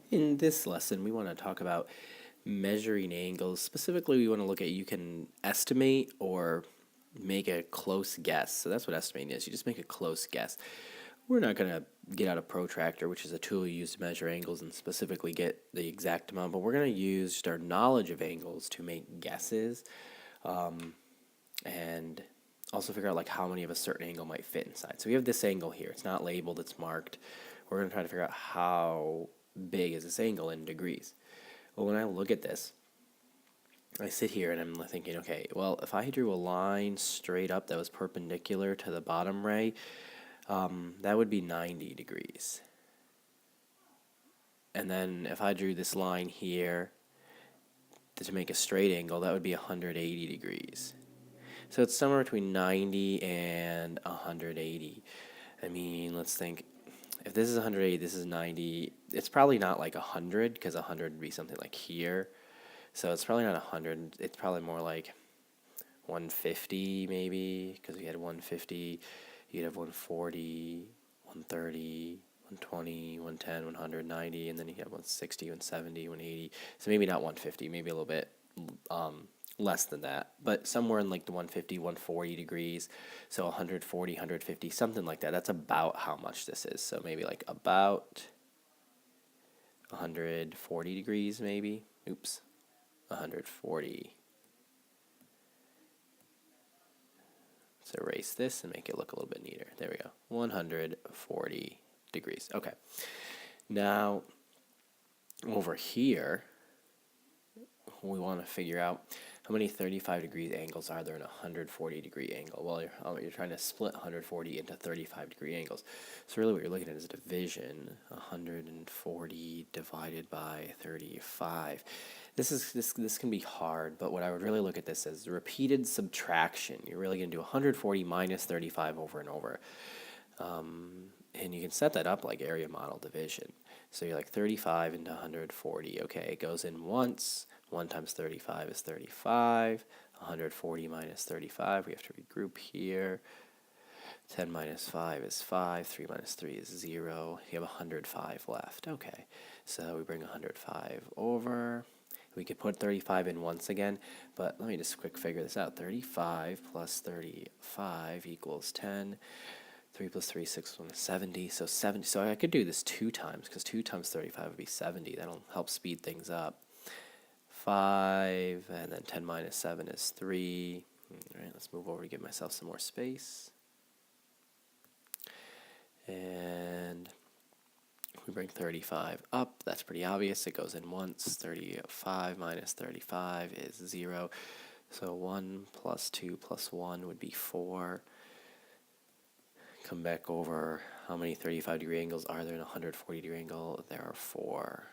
In this lesson, we want to talk about measuring angles. Specifically, we want to look at you can estimate or make a close guess. So that's what estimating is. You just make a close guess. We're not going to get out a protractor, which is a tool you use to measure angles and specifically get the exact amount, but we're going to use just our knowledge of angles to make guesses and also figure out like how many of a certain angle might fit inside. So we have this angle here. It's not labeled, it's marked. We're going to try to figure out how big is this angle in degrees. Well, when I look at this, I sit here and I'm thinking, okay, well, if I drew a line straight up that was perpendicular to the bottom ray, that would be 90 degrees. And then if I drew this line here to make a straight angle, that would be 180 degrees. So it's somewhere between 90 and 180. I mean, let's think. If this is 180, this is 90. It's probably not like 100 because 100 would be something like here. So it's probably not 100. It's probably more like 150 maybe because we had 150. You'd have 140, 130, 120, 110, 190, and then you have 160, 170, 180. So maybe not 150, maybe a little bit less than that, but somewhere in like the 150, 140 degrees. So 140, 150, something like that. That's about how much this is. So maybe like about 140 degrees maybe. Oops, 140. Let's erase this and make it look a little bit neater. There we go. 140 degrees. Okay. Now, over here, we want to figure out how many 35 degree angles are there in a 140 degree angle. Well, you're trying to split 140 into 35 degree angles. So really what you're looking at is a division, 140 divided by 35. This can be hard, but what I would really look at this as repeated subtraction. You're really going to do 140 minus 35 over and over. And you can set that up like area model division. So you're like 35 into 140. Okay, it goes in once. 1 times 35 is 35. 140 minus 35, we have to regroup here. 10 minus 5 is 5. 3 minus 3 is 0. You have 105 left. Okay, so we bring 105 over. We could put 35 in once again, but let me just quick figure this out. 35 plus 35 equals 10. 3 plus 3, 6, 1, 70. So 70. So I could do this 2 times, because 2 times 35 would be 70. That'll help speed things up. 5, and then 10 minus 7 is 3. All right, let's move over to give myself some more space. And we bring 35 up. That's pretty obvious. It goes in once. 35 minus 35 is 0. So 1 plus 2 plus 1 would be 4. Come back over how many 35 degree angles are there in a 140 degree angle. There are 4.